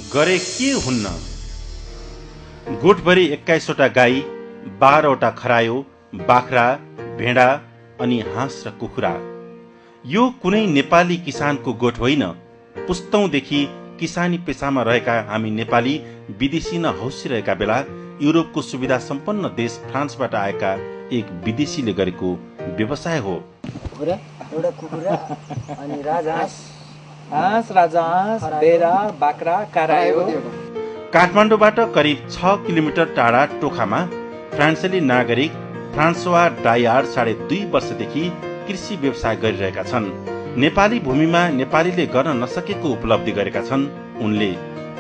गरे के हुन्न। गोठभरि 21वटा गाई, 12वटा खरायो, बाख्रा, भेडा अनि हाँस र कुखुरा। यो कुनै नेपाली किसानको गोठ होइन। पुस्तौंदेखि किसानी पेसामा रहेका हामी नेपाली विदेशी न हौसिरहेका बेला युरोपको सुविधा सम्पन्न देश फ्रान्सबाट आएका एक विदेशीले गरेको व्यवसाय हो। एउटा कुखुरा अनि राजहाँस, बेरा, बाख्रा, करायो। काठमाडौँबाट करिब 6 किलोमिटर टाढा टोखामा फ्रान्सेली नागरिक फ्रान्सवा डायार्ड 2.5 वर्षदेखि कृषि व्यवसाय गरिरहेका छन्। नेपाली भूमिमा नेपालीले गर्न नसकेको उपलब्धि गरेका छन् उनले।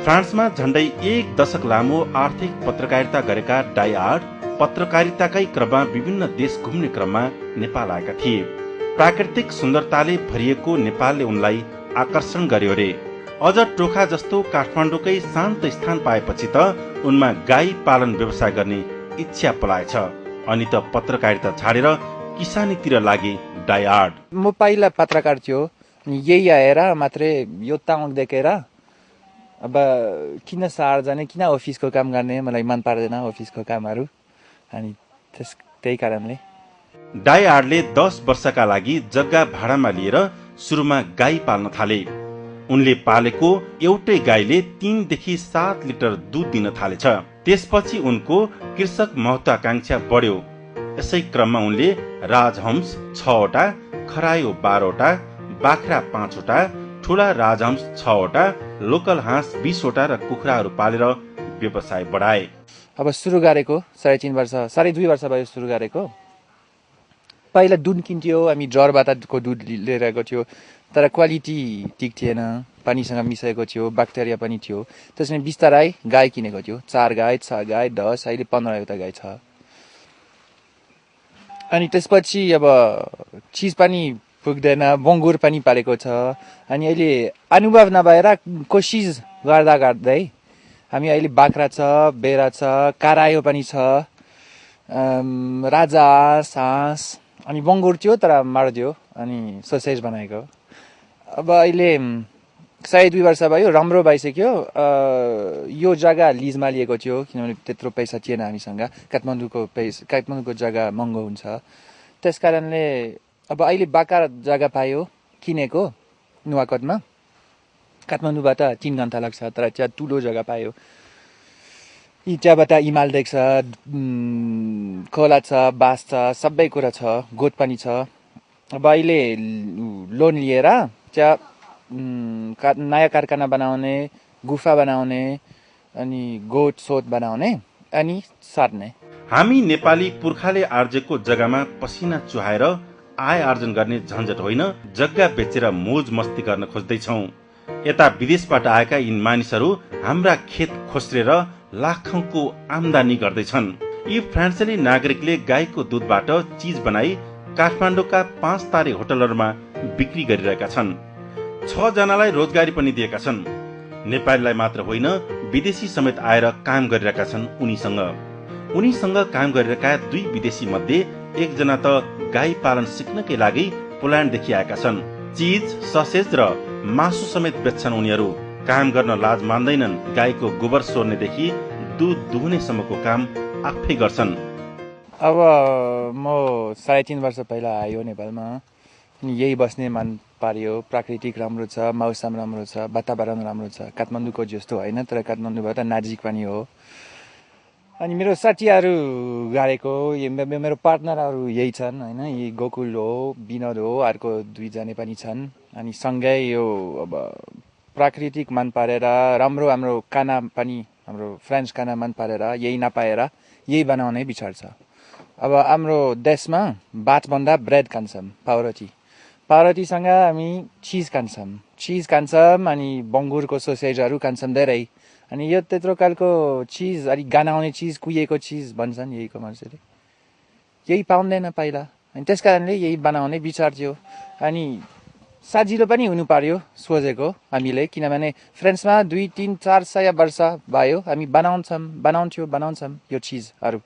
फ्रान्समा झण्डै 1 दशक लामो आर्थिक पत्रकारिता गरेका डायार्ड पत्रकारिताकै क्रममा विभिन्न देश घुम्ने क्रममा नेपाल आएका थिए। प्राकृतिक सुन्दरताले भरिएको नेपालले उनलाई आकर्षण गर्यो रे। अझ टोखा जस्तो काठमाडौँकै शान्त स्थान पाएपछि त उनमा गाई पालन व्यवसाय गर्ने इच्छा पलाएछ। अनि त पत्रकारिता छाडेर किसानीतिर लागे डायार्ड। म पहिला पत्रकार थियो, यही आएर मात्रै यो ताउँ देखेर अब किन सहर जाने, किन अफिसको काम गर्ने, मलाई मन पर्दैन अफिसको कामहरू। अनि त्यही कारणले डायार्डले 10 वर्षका लागि जग्गा भाडामा लिएर सुरुमा गाई पाल्न थाले। उनले पालेको एउटै गाईले 3 देखि 7 लिटर दूध दिन थालेछ। त्यसपछि उनको कृषक महत्वाकांक्षा बढ्यो। यसै क्रममा उनले राजहंस 6वटा, खरायो 12वटा, बाख्रा 5वटा, ठूला राजहंस 6वटा, लोकल हाँस 20वटा र कुखुराहरू पालेर व्यवसाय बढाए। अब सुरु गरेको 3.5 वर्ष, 2.5 वर्ष भयो सुरु गरेको। पहिला दुध किन्थ्यो, हामी जरबाटको दुध लिएर आएको थियो, तर क्वालिटी ठिक थिएन, पानीसँग मिसाएको थियो, ब्याक्टेरिया पनि थियो। त्यसैले बिस्तारै गाई किनेको थियो, 4 गाई, 6 गाई, 10, अहिले 15वटा गाई छ। अनि त्यसपछि अब चिज पनि पुग्दैन, बङ्गुर पनि पालेको छ। अनि अहिले अनुभव नभएर कोसिस गर्दा गर्दै हामी अहिले बाख्रा छ, बेरा छ, करायो पनि छ, राजा हाँस अनि बङ्गुर थियो तर मारिदियो अनि सोसेज बनाएको। अब अहिले 2.5 वर्ष भयो, राम्रो भइसक्यो। यो जग्गा लिजमा लिएको थियो किनभने त्यत्रो पैसा थिएन हामीसँग। काठमाडौँको जग्गा महँगो हुन्छ, त्यस कारणले अब अहिले बाख्रा जग्गा पायो किनेको नुवाकोटमा। काठमाडौँबाट 3 घण्टा लाग्छ, तर त्यहाँ ठुलो जग्गा पायो। त्यहाँबाट हिमाल देख्छ, खोला छ, बाँस छ, सबै कुरा छ, गोठ पनि छ। अब अहिले लोन लिएर त्यहाँ नयाँ कारखाना बनाउने, गुफा बनाउने अनि गोठ सोत बनाउने अनि सार्ने। हामी नेपाली पुर्खाले आर्जेको जग्गामा पसिना चुहाएर आय आर्जन गर्ने झन्झट होइन, जग्गा बेचेर मोज मस्ती गर्न खोज्दैछौँ। यता विदेशबाट आएका यी मानिसहरू हाम्रा खेत खोस्रेर लाखौंको आम्दानी गर्दैछन्। यी फ्रान्सेली नागरिकले गाईको दूधबाट चीज बनाई काठमाडौँका 5 तारे होटलहरूमा बिक्री गरिरहेका छन्। 6 जनालाई रोजगारी पनि दिएका छन्। नेपालीलाई मात्र होइन, विदेशी समेत आएर काम गरिरहेका छन् उनीसँग काम गरिरहेका 2 विदेशी मध्ये 1 जना त गाई पालन सिक्नकै लागि पोल्यान्डदेखि आएका छन्। चीज, ससेज र मासु समेत बेच्छन् उनीहरू। काम गर्न लाज मान्दैनन्। गाईको गोबर सोर्नेदेखि दूध दुहुनेसम्मको काम आफै गर्छन्। अब म 3.5 वर्ष पहिला आयो नेपालमा, यही बस्ने मन पार्यो। प्राकृतिक राम्रो छ, मौसम राम्रो छ, वातावरण राम्रो छ। काठमाडौँको जस्तो होइन, तर काठमाडौँबाट नजिक पनि हो। अनि मेरो साथीहरू गरेको, मेरो पार्टनरहरू यही छन् होइन। यही गोकुल हो, विनोद हो, अर्को 2 जना पनि छन्। अनि सँगै यो अब प्राकृतिक मन पारेर राम्रो हाम्रो खाना पनि, हाम्रो फ्रेन्च खाना मन पारेर यही नपाएर यही बनाउने विचार छ। अब हाम्रो देशमा भातभन्दा ब्रेड खान्छौँ, पाउरोटीसँग हामी चिज खान्छौँ अनि बङ्गुरको सोसेजहरू खान्छौँ धेरै। अनि यो त्यत्रो खालको चिज, अलिक गनाउने चिज, कुहिएको चिज भन्छन् यहीको मान्छेले, यही पाउँदैन पहिला। अनि त्यस कारणले यही बनाउने विचार थियो। अनि सजिलो पनि हुनु पर्यो सोचेको हामीले, किनभने फ्रान्समा 2, 3, 4 सय वर्ष भयो हामी बनाउँछौँ यो चिजहरू।